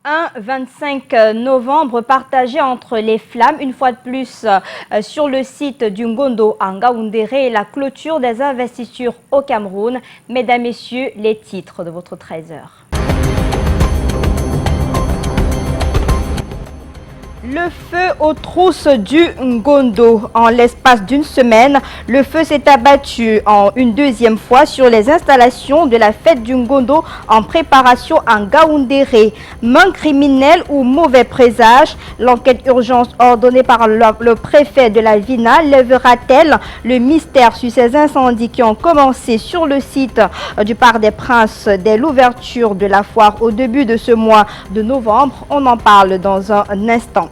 Un 25 novembre partagé entre les flammes, une fois de plus sur le site du Ngondo à Ngaoundéré et la clôture des investitures au Cameroun. Mesdames, Messieurs, les titres de votre 13h. Le feu aux trousses du Ngondo. En l'espace d'une semaine, le feu s'est abattu une deuxième fois sur les installations de la fête du Ngondo en préparation à Ngaoundéré. Main criminelle ou mauvais présage, l'enquête urgence ordonnée par le préfet de la Vina lèvera-t-elle le mystère sur ces incendies qui ont commencé sur le site du Parc des Princes dès l'ouverture de la foire au début de ce mois de novembre? On en parle dans un instant.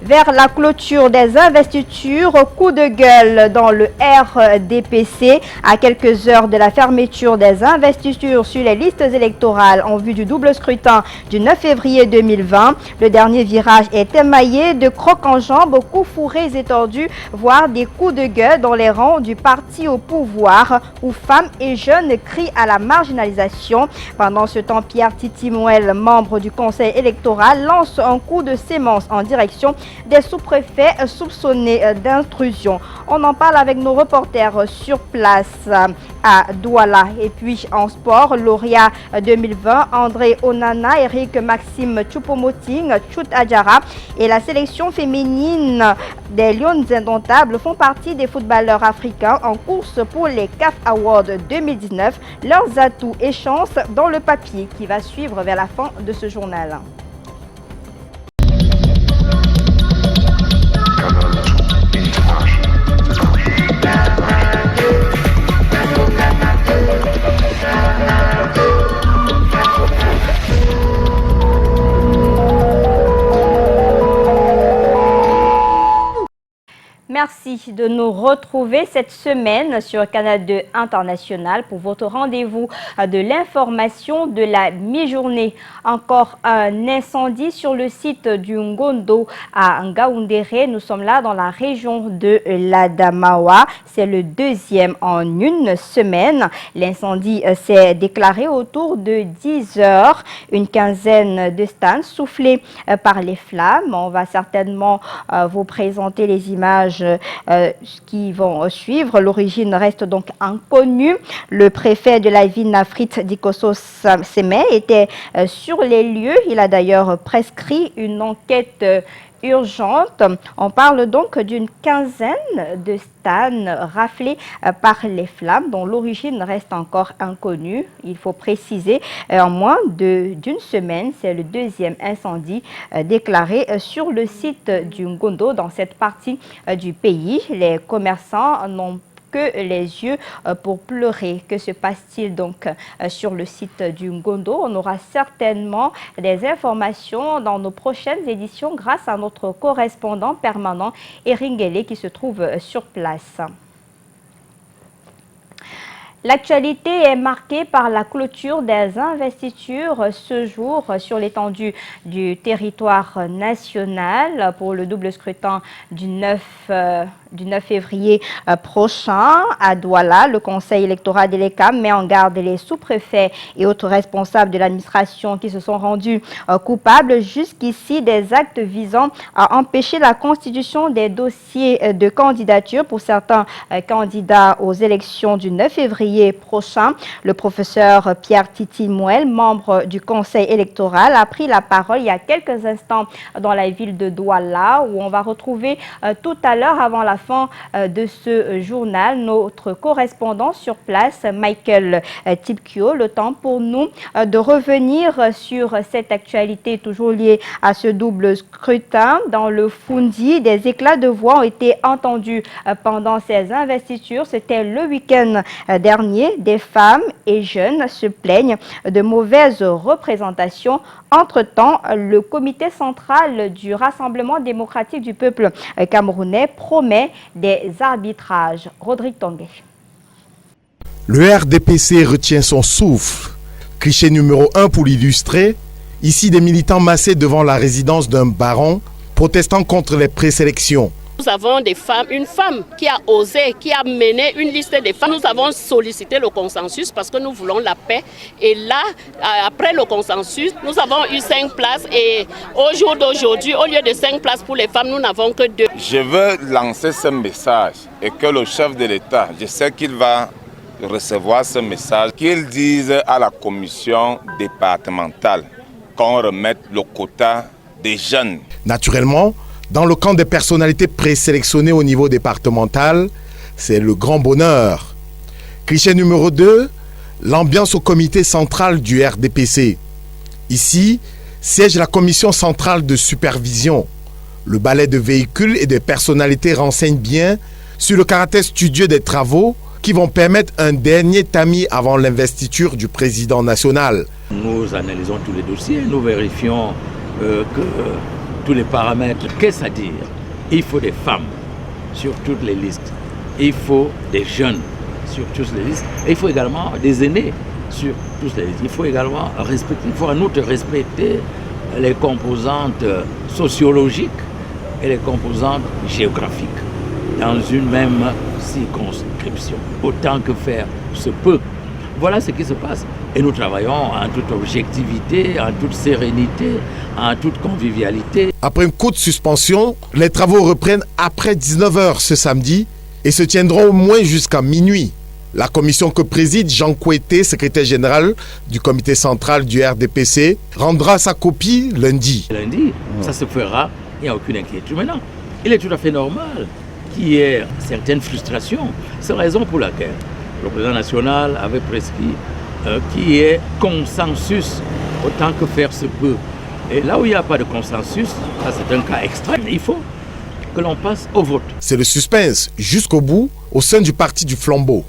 Vers la clôture des investitures, coup de gueule dans le RDPC à quelques heures de la fermeture des investitures sur les listes électorales en vue du double scrutin du 9 février 2020. Le dernier virage est émaillé de crocs en jambes, coups fourrés et tordus, voire des coups de gueule dans les rangs du parti au pouvoir où femmes et jeunes crient à la marginalisation. Pendant ce temps, Pierre Titi-Mouel, membre du conseil électoral, lance un coup de sémence en direction des sous-préfets soupçonnés d'intrusion. On en parle avec nos reporters sur place à Douala. Et puis en sport, lauréat 2020, André Onana, Eric Maxime Choupo-Moting, Chout Adjara et la sélection féminine des Lions Indomptables font partie des footballeurs africains en course pour les CAF Awards 2019. Leurs atouts et chances dans le papier qui va suivre vers la fin de ce journal. Merci de nous retrouver cette semaine sur Canal 2 International pour votre rendez-vous de l'information de la mi-journée. Encore un incendie sur le site du Ngondo à Ngaoundéré. Nous sommes là dans la région de l'Adamawa. C'est le deuxième en une semaine. L'incendie s'est déclaré autour de 10 heures. Une quinzaine de stands soufflés par les flammes. On va certainement vous présenter les images qui vont suivre. L'origine reste donc inconnue. Le préfet de la ville, Nafrit Dikoso Semé, était sur les lieux. Il a d'ailleurs prescrit une enquête urgente. On parle donc d'une quinzaine de stands raflés par les flammes dont l'origine reste encore inconnue. Il faut préciser, en moins d'une semaine, c'est le deuxième incendie déclaré sur le site du Ngondo dans cette partie du pays. Les commerçants n'ont que les yeux pour pleurer. Que se passe-t-il donc sur le site du Ngondo? On aura certainement des informations dans nos prochaines éditions grâce à notre correspondant permanent Eringele qui se trouve sur place. L'actualité est marquée par la clôture des investitures ce jour sur l'étendue du territoire national pour le double scrutin du 9 février prochain à Douala. Le conseil électoral de l'ECAM met en garde les sous-préfets et autres responsables de l'administration qui se sont rendus coupables jusqu'ici des actes visant à empêcher la constitution des dossiers de candidature pour certains candidats aux élections du 9 février prochain. Le professeur Pierre Titi-Mouel, membre du conseil électoral, a pris la parole il y a quelques instants dans la ville de Douala où on va retrouver tout à l'heure avant la fin de ce journal notre correspondant sur place, Michael Tipkio. Le temps pour nous de revenir sur cette actualité toujours liée à ce double scrutin. Dans le Fundi, des éclats de voix ont été entendus pendant ces investitures. C'était le week-end dernier. Des femmes et jeunes se plaignent de mauvaises représentations. Entre-temps, le comité central du Rassemblement démocratique du peuple camerounais promet des arbitrages. Rodrigue Tongue. Le RDPC retient son souffle. Cliché numéro 1 pour l'illustrer. Ici, des militants massés devant la résidence d'un baron protestant contre les présélections. Nous avons des femmes, une femme qui a osé, qui a mené une liste de femmes. Nous avons sollicité le consensus parce que nous voulons la paix. Et là, après le consensus, nous avons eu 5 places. Et au jour d'aujourd'hui, au lieu de 5 places pour les femmes, nous n'avons que 2. Je veux lancer ce message et que le chef de l'État, je sais qu'il va recevoir ce message, qu'il dise à la commission départementale qu'on remette le quota des jeunes. Naturellement, dans le camp des personnalités présélectionnées au niveau départemental, c'est le grand bonheur. Cliché numéro 2, l'ambiance au comité central du RDPC. Ici, siège la commission centrale de supervision. Le balai de véhicules et de personnalités renseigne bien sur le caractère studieux des travaux qui vont permettre un dernier tamis avant l'investiture du président national. Nous analysons tous les dossiers, nous vérifions que tous les paramètres. Qu'est-ce à dire? Il faut des femmes sur toutes les listes. Il faut des jeunes sur toutes les listes. Et il faut également des aînés sur toutes les listes. Il faut également respecter, il faut en outre respecter les composantes sociologiques et les composantes géographiques dans une même circonscription. Autant que faire se peut. Voilà ce qui se passe. Et nous travaillons en toute objectivité, en toute sérénité, en toute convivialité. Après une courte suspension, les travaux reprennent après 19h ce samedi et se tiendront au moins jusqu'à minuit. La commission que préside Jean Kouété, secrétaire général du comité central du RDPC, rendra sa copie lundi. Lundi, ça se fera, il n'y a aucune inquiétude. Maintenant, il est tout à fait normal qu'il y ait certaines frustrations. C'est la raison pour laquelle le président national avait prescrit qu'il y ait consensus autant que faire se peut. Et là où il n'y a pas de consensus, ça c'est un cas extrême. Il faut que l'on passe au vote. C'est le suspense jusqu'au bout au sein du parti du flambeau.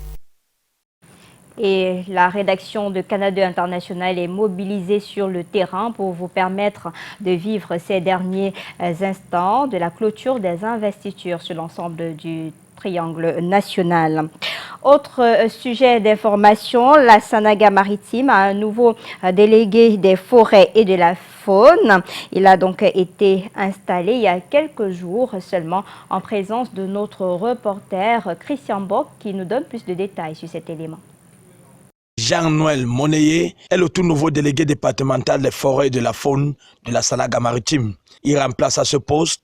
Et la rédaction de Canada International est mobilisée sur le terrain pour vous permettre de vivre ces derniers instants de la clôture des investitures sur l'ensemble du triangle national. Autre sujet d'information, la Sanaga Maritime a un nouveau délégué des forêts et de la faune. Il a donc été installé il y a quelques jours seulement en présence de notre reporter Christian Bock qui nous donne plus de détails sur cet élément. Jean-Noël Moneye est le tout nouveau délégué départemental des forêts et de la faune de la Sanaga Maritime. Il remplace à ce poste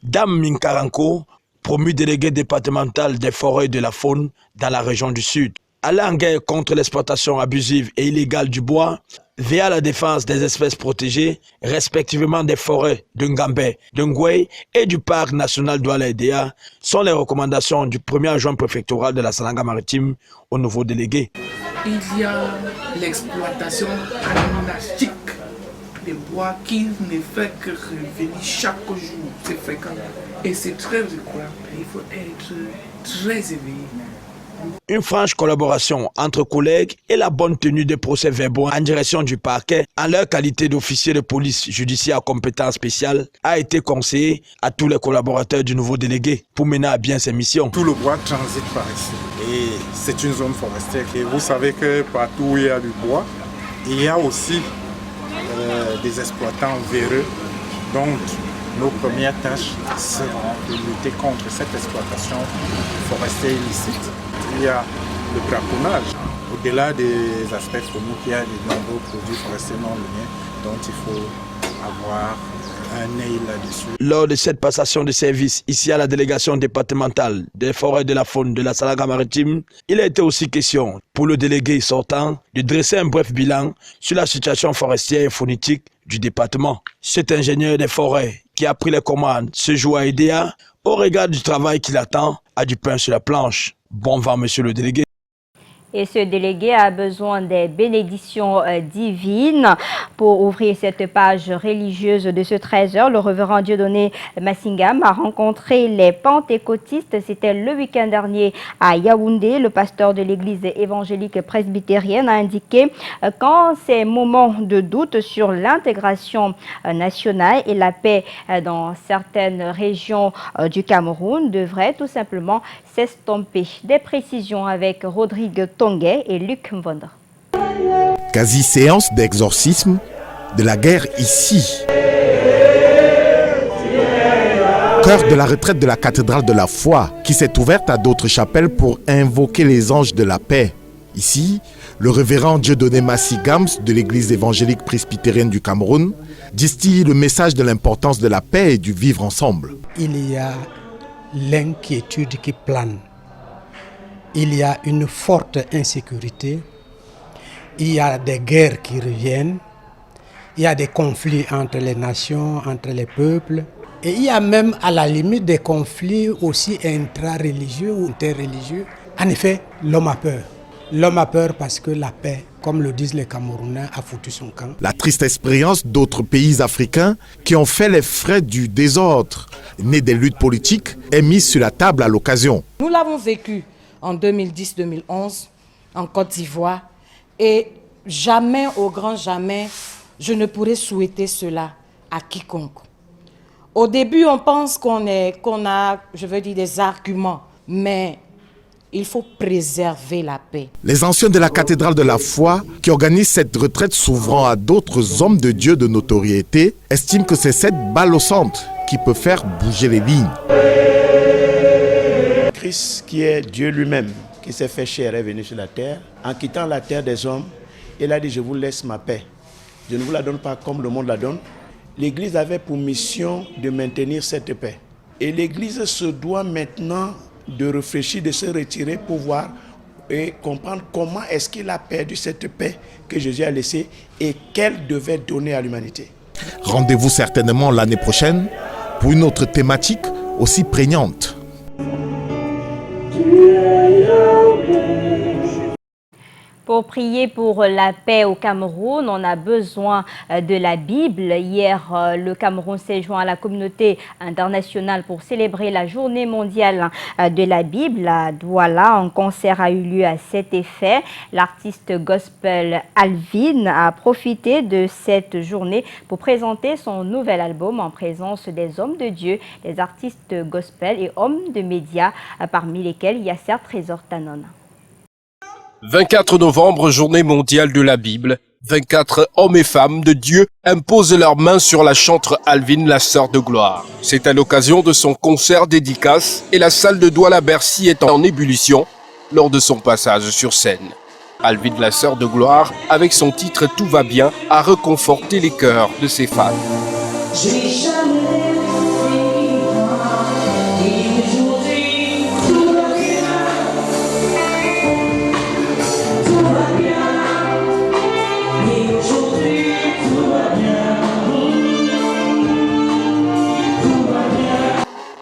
Dame Minkaranko, promu délégué départemental des forêts et de la faune dans la région du Sud. Aller en guerre contre l'exploitation abusive et illégale du bois via la défense des espèces protégées, respectivement des forêts de Ngambé, de Ngoué et du parc national d'Ouala-Edea, sont les recommandations du premier adjoint préfectoral de la Sanaga Maritime au nouveau délégué. Il y a l'exploitation anarchique des bois qui ne fait que revenir chaque jour. C'est fréquent et c'est très récurrent. Il faut être très éveillé. Une franche collaboration entre collègues et la bonne tenue des procès-verbaux en direction du parquet en leur qualité d'officier de police judiciaire à compétence spéciale a été conseillé à tous les collaborateurs du nouveau délégué pour mener à bien ses missions. Tout le bois transite par ici et c'est une zone forestière et vous savez que partout où il y a du bois, il y a aussi des exploitants véreux. Donc nos premières tâches seront de lutter contre cette exploitation forestière illicite. Il y a le braconnage. Au-delà des aspects phoniques, il y a de nombreux produits forestiers non lignés dont il faut avoir un œil là-dessus. Lors de cette passation de service ici à la délégation départementale des forêts et de la faune de la Sanaga Maritime, il a été aussi question pour le délégué sortant de dresser un bref bilan sur la situation forestière et faunétique du département. Cet ingénieur des forêts qui a pris les commandes ce jour à Edea, au regard du travail qui l'attend, a du pain sur la planche. Bon vent, monsieur le délégué. Et ce délégué a besoin des bénédictions divines pour ouvrir cette page religieuse de ce 13h. Le révérend Dieudonné Massingam a rencontré les pentecôtistes. C'était le week-end dernier à Yaoundé. Le pasteur de l'église évangélique presbytérienne a indiqué qu'en ces moments de doute sur l'intégration nationale et la paix dans certaines régions du Cameroun devrait tout simplement s'estomper. Des précisions avec Rodrigue Tonguet et Luc Mvonda. Quasi-séance d'exorcisme de la guerre ici. cœur de la retraite de la cathédrale de la foi, qui s'est ouverte à d'autres chapelles pour invoquer les anges de la paix. Ici, le révérend Dieudonné Massi Gams de l'église évangélique presbytérienne du Cameroun distille le message de l'importance de la paix et du vivre ensemble. Il y a l'inquiétude qui plane. Il y a une forte insécurité. Il y a des guerres qui reviennent. Il y a des conflits entre les nations, entre les peuples. Et il y a même à la limite des conflits aussi intra-religieux ou interreligieux. En effet, l'homme a peur. L'homme a peur parce que la paix, comme le disent les Camerounais, a foutu son camp. La triste expérience d'autres pays africains qui ont fait les frais du désordre, né des luttes politiques, est mise sur la table à l'occasion. Nous l'avons vécu en 2010-2011 en Côte d'Ivoire et jamais, au grand jamais, je ne pourrais souhaiter cela à quiconque. Au début, on pense qu'on a, je veux dire, des arguments, mais il faut préserver la paix. Les anciens de la cathédrale de la foi, qui organisent cette retraite s'ouvrant à d'autres hommes de Dieu de notoriété, estiment que c'est cette balle au centre qui peut faire bouger les lignes. Christ, qui est Dieu lui-même, qui s'est fait chair, est venu sur la terre. En quittant la terre des hommes, il a dit « Je vous laisse ma paix. Je ne vous la donne pas comme le monde la donne. » L'Église avait pour mission de maintenir cette paix. Et l'Église se doit maintenant de réfléchir, de se retirer pour voir et comprendre comment est-ce qu'il a perdu cette paix que Jésus a laissée et qu'elle devait donner à l'humanité. Rendez-vous certainement l'année prochaine pour une autre thématique aussi prégnante. Pour prier pour la paix au Cameroun, on a besoin de la Bible. Hier, le Cameroun s'est joint à la communauté internationale pour célébrer la journée mondiale de la Bible. À Douala, un concert a eu lieu à cet effet. L'artiste gospel Alvin a profité de cette journée pour présenter son nouvel album en présence des hommes de Dieu, des artistes gospel et hommes de médias, parmi lesquels Yasser Trésor Tanon. 24 novembre, journée mondiale de la Bible. 24 hommes et femmes de Dieu imposent leurs mains sur la chantre Alvin, la sœur de gloire. C'est à l'occasion de son concert dédicace et la salle de Douala-Bercy est en ébullition lors de son passage sur scène. Alvin, la sœur de gloire, avec son titre « Tout va bien », a reconforté les cœurs de ses fans.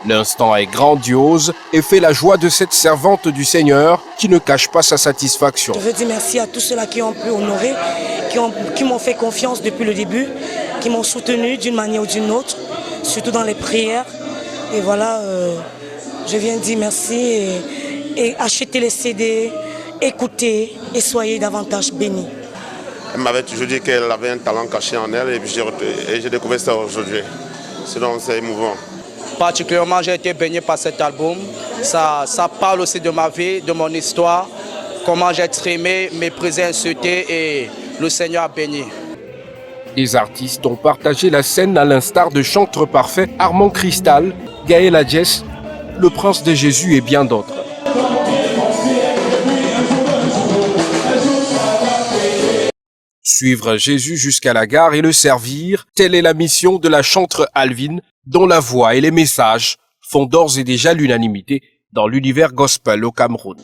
L'instant est grandiose et fait la joie de cette servante du Seigneur qui ne cache pas sa satisfaction. Je veux dire merci à tous ceux-là qui ont pu honorer, qui m'ont fait confiance depuis le début, qui m'ont soutenu d'une manière ou d'une autre, surtout dans les prières. Et voilà, je viens dire merci et achetez les CD, écoutez et soyez davantage bénis. Elle m'avait toujours dit qu'elle avait un talent caché en elle et j'ai découvert ça aujourd'hui. Sinon, c'est émouvant. Particulièrement, j'ai été baigné par cet album. Ça parle aussi de ma vie, de mon histoire, comment j'ai été aimé, méprisé, insulté et le Seigneur a béni. Des artistes ont partagé la scène à l'instar de Chantre Parfait, Armand Cristal, Gaël Adjès, Le Prince de Jésus et bien d'autres. Suivre Jésus jusqu'à la gare et le servir, telle est la mission de la chantre Alvin, dont la voix et les messages font d'ores et déjà l'unanimité dans l'univers gospel au Cameroun.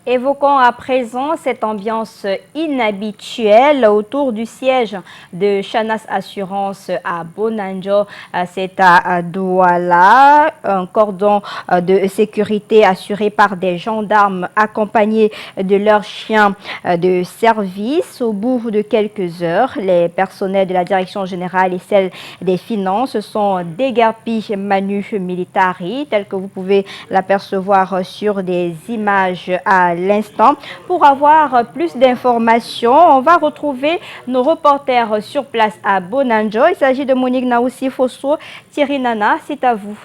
Évoquons à présent cette ambiance inhabituelle autour du siège de Chanas Assurance à Bonanjo. C'est à Douala, un cordon de sécurité assuré par des gendarmes accompagnés de leurs chiens de service. Au bout de quelques heures, les personnels de la direction générale et celle des finances sont déguerpis manu militari, tel que vous pouvez l'apercevoir sur des images à l'instant. Pour avoir plus d'informations, on va retrouver nos reporters sur place à Bonanjo. Il s'agit de Monique Naoussi Fosso. Thierry Nana, c'est à vous.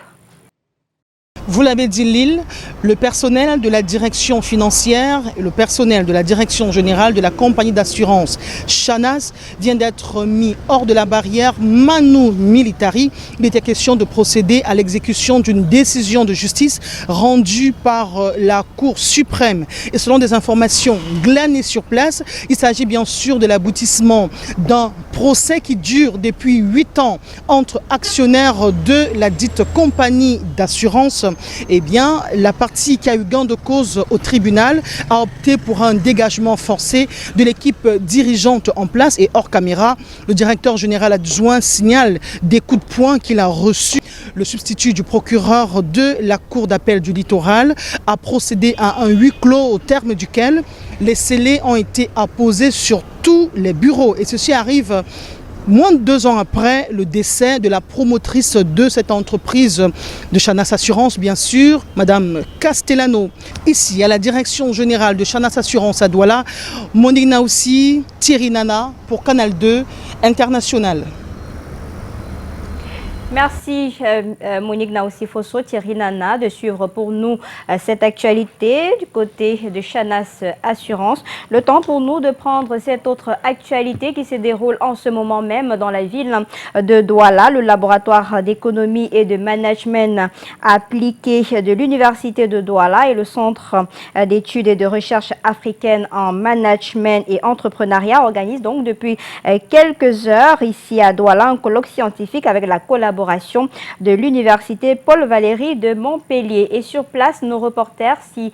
Vous l'avez dit Lille, le personnel de la direction financière et le personnel de la direction générale de la compagnie d'assurance Chanas vient d'être mis hors de la barrière Manu Militari. Il était question de procéder à l'exécution d'une décision de justice rendue par la Cour suprême. Et selon des informations glanées sur place, il s'agit bien sûr de l'aboutissement d'un procès qui dure depuis 8 ans entre actionnaires de la dite compagnie d'assurance. Eh bien, la partie qui a eu gain de cause au tribunal a opté pour un dégagement forcé de l'équipe dirigeante en place et hors caméra. Le directeur général adjoint signale des coups de poing qu'il a reçus. Le substitut du procureur de la Cour d'appel du littoral a procédé à un huis clos au terme duquel les scellés ont été apposés sur tous les bureaux. Et ceci arrive moins de 2 ans après le décès de la promotrice de cette entreprise de Chanas Assurance, bien sûr, Madame Castellano. Ici, à la direction générale de Chanas Assurance à Douala, Monique Naoussi, Thierry Nana pour Canal 2 International. Merci Monique Naoussi Fosso, Thierry Nana, de suivre pour nous cette actualité du côté de Chanas Assurance. Le temps pour nous de prendre cette autre actualité qui se déroule en ce moment même dans la ville de Douala. Le laboratoire d'économie et de management appliqué de l'université de Douala et le centre d'études et de recherche africaine en management et entrepreneuriat organisent donc depuis quelques heures ici à Douala un colloque scientifique avec la collaboration de l'université Paul Valéry de Montpellier. Et sur place, nos reporters s'y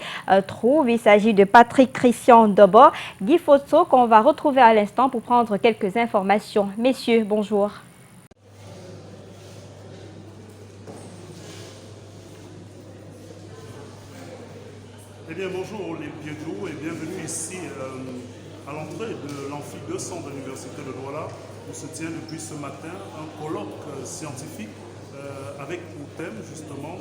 trouvent. Il s'agit de Patrick Christian Dobo, Guy Fosso, qu'on va retrouver à l'instant pour prendre quelques informations. Messieurs, bonjour. Eh bien, bonjour les Piedjou et bienvenue ici à l'entrée de l'amphi 200 de l'université de Douala, où se tient depuis ce matin un colloque scientifique avec pour thème justement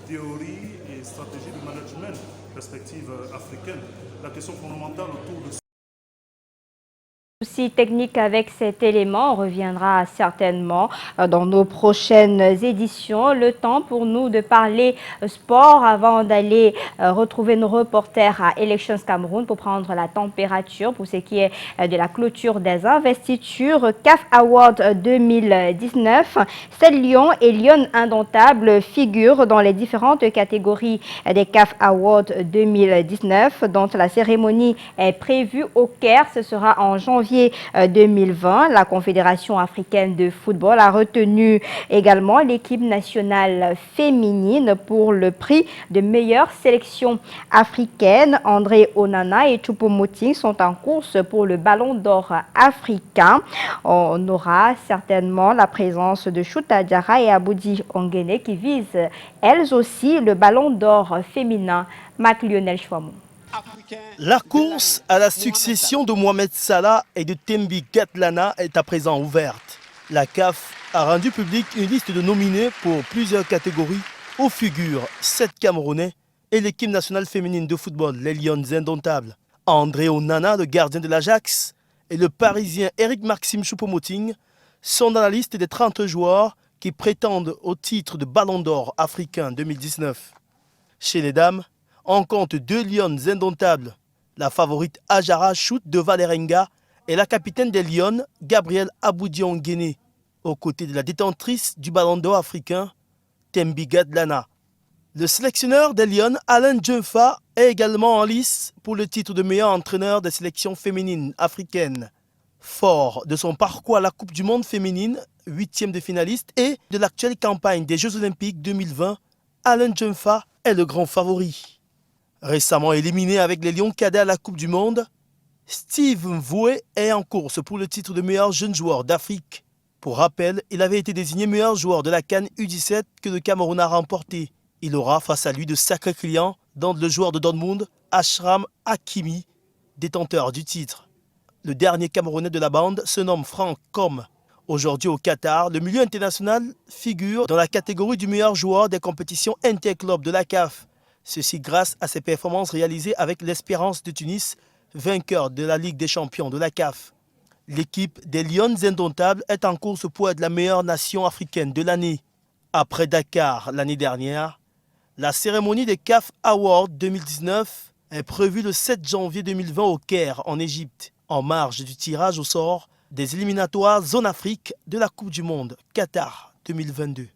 théorie et stratégie de management, perspective africaine. La question fondamentale autour de Souci technique avec cet élément, on reviendra certainement dans nos prochaines éditions. Le temps pour nous de parler sport avant d'aller retrouver nos reporters à Elections Cameroun pour prendre la température pour ce qui est de la clôture des investitures. CAF Award 2019, 7 lions et lions indomptables figurent dans les différentes catégories des CAF Awards 2019 dont la cérémonie est prévue au Caire. Ce sera en janvier 2020. La Confédération africaine de football a retenu également l'équipe nationale féminine pour le prix de meilleure sélection africaine. André Onana et Choupo-Moting sont en course pour le ballon d'or africain. On aura certainement la présence de Chouta Diarra et Aboudi Ongene qui visent elles aussi le ballon d'or féminin. Mac Lionel Chouamou. La course à la succession de Mohamed Salah et de Tembi Gatlana est à présent ouverte. La CAF a rendu public une liste de nominés pour plusieurs catégories où figurent 7 Camerounais et l'équipe nationale féminine de football, les Lions indomptables. André Onana, le gardien de l'Ajax, et le Parisien Eric-Maxime Choupo-Moting sont dans la liste des 30 joueurs qui prétendent au titre de Ballon d'Or africain 2019. Chez les dames, on compte 2 lions indomptables, la favorite Ajara Chout de Valerenga et la capitaine des Lions, Gabrielle Aboudi-Ongene, aux côtés de la détentrice du Ballon d'Or africain, Tembi Gatlana. Le sélectionneur des Lions, Alain Djemfa, est également en lice pour le titre de meilleur entraîneur des sélections féminines africaines. Fort de son parcours à la Coupe du Monde féminine, 8e de finaliste, et de l'actuelle campagne des Jeux Olympiques 2020, Alain Djemfa est le grand favori. Récemment éliminé avec les Lions cadets à la Coupe du Monde, Steve Mvoué est en course pour le titre de meilleur jeune joueur d'Afrique. Pour rappel, il avait été désigné meilleur joueur de la CAN U17 que le Cameroun a remporté. Il aura face à lui de sacrés clients, dont le joueur de Dortmund, Ashram Hakimi, détenteur du titre. Le dernier Camerounais de la bande se nomme Franck Com. Aujourd'hui au Qatar, le milieu international figure dans la catégorie du meilleur joueur des compétitions interclubs de la CAF. Ceci grâce à ses performances réalisées avec l'Espérance de Tunis, vainqueur de la Ligue des champions de la CAF. L'équipe des Lions indomptables est en course pour être la meilleure nation africaine de l'année. Après Dakar l'année dernière, La cérémonie des CAF Awards 2019 est prévue le 7 janvier 2020 au Caire, en Égypte, en marge du tirage au sort des éliminatoires Zone Afrique de la Coupe du Monde Qatar 2022.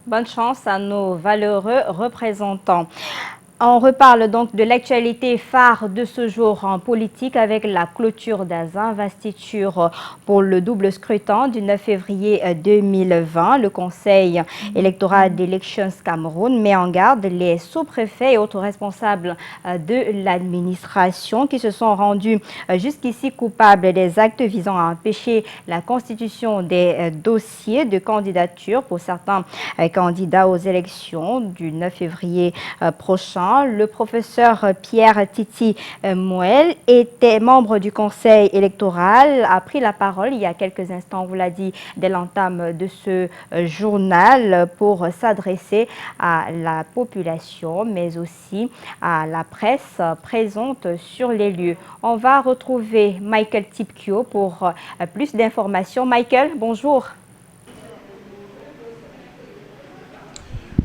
Bonne chance à nos valeureux représentants. On reparle donc de l'actualité phare de ce jour en politique avec la clôture des investitures pour le double scrutin du 9 février 2020. Le Conseil électoral d'Elections Cameroun met en garde les sous-préfets et autres responsables de l'administration qui se sont rendus jusqu'ici coupables des actes visant à empêcher la constitution des dossiers de candidature pour certains candidats aux élections du 9 février prochain. Le professeur Pierre Titi Mouel était membre du conseil électoral, a pris la parole il y a quelques instants, on vous l'a dit, dès l'entame de ce journal pour s'adresser à la population, mais aussi à la presse présente sur les lieux. On va retrouver Michael Tipkio pour plus d'informations. Michael, bonjour.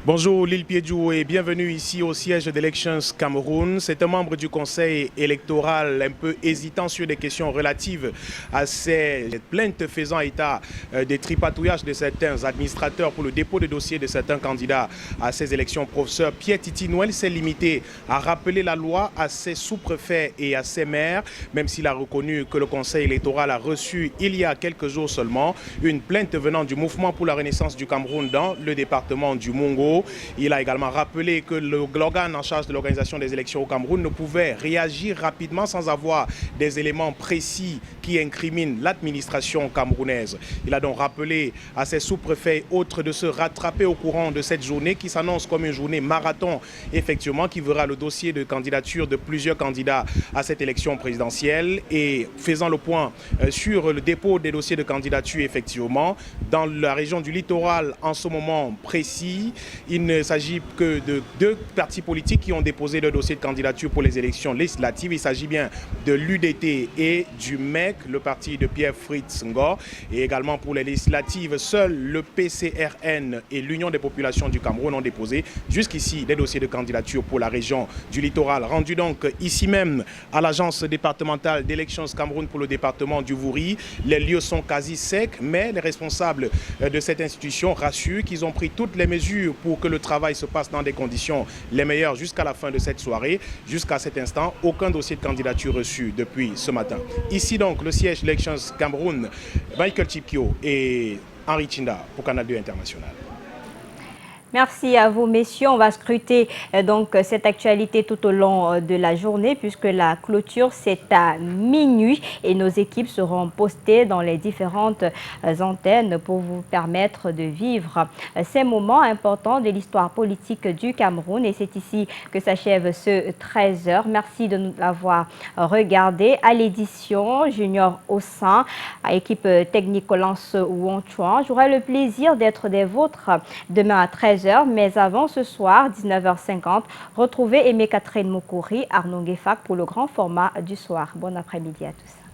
Bonjour Lil Piedjou et bienvenue ici au siège d'Elections Cameroun. C'est un membre du conseil électoral un peu hésitant sur des questions relatives à ces plaintes faisant état des tripatouillages de certains administrateurs pour le dépôt de dossiers de certains candidats à ces élections. Professeur Pierre Titi Noël s'est limité à rappeler la loi à ses sous-préfets et à ses maires, même s'il a reconnu que le conseil électoral a reçu il y a quelques jours seulement une plainte venant du mouvement pour la renaissance du Cameroun dans le département du Mongo. Il a également rappelé que l'organe en charge de l'organisation des élections au Cameroun ne pouvait réagir rapidement sans avoir des éléments précis qui incriminent l'administration camerounaise. Il a donc rappelé à ses sous-préfets autres de se rattraper au courant de cette journée qui s'annonce comme une journée marathon, effectivement, qui verra le dossier de candidature de plusieurs candidats à cette élection présidentielle et faisant le point sur le dépôt des dossiers de candidature, effectivement, dans la région du littoral en ce moment précis. Il ne s'agit que de 2 partis politiques qui ont déposé leur dossier de candidature pour les élections législatives. Il s'agit bien de l'UDT et du MEC, le parti de Pierre-Fritz Ngor. Et également pour les législatives, seul le PCRN et l'Union des populations du Cameroun ont déposé jusqu'ici des dossiers de candidature pour la région du littoral. Rendu donc ici même à l'agence départementale d'Elections Cameroun pour le département du Vouri. Les lieux sont quasi secs, mais les responsables de cette institution rassurent qu'ils ont pris toutes les mesures pour que le travail se passe dans des conditions les meilleures jusqu'à la fin de cette soirée. Jusqu'à cet instant, aucun dossier de candidature reçu depuis ce matin. Ici donc, le siège d'Elections Cameroun, Michael Tipkio et Henri Chinda pour Canal 2 International. Merci à vous, messieurs. On va scruter donc cette actualité tout au long de la journée puisque la clôture, c'est à minuit et nos équipes seront postées dans les différentes antennes pour vous permettre de vivre ces moments importants de l'histoire politique du Cameroun. Et c'est ici que s'achève ce 13h. Merci de nous l'avoir regardé. À l'édition, Junior Ossin, à équipe technique Lance Wonchuan. J'aurai le plaisir d'être des vôtres demain à 13h. Mais avant ce soir, 19h50, retrouvez Aimé Catherine Moukouri, Arnaud Guéfac pour le grand format du soir. Bon après-midi à tous.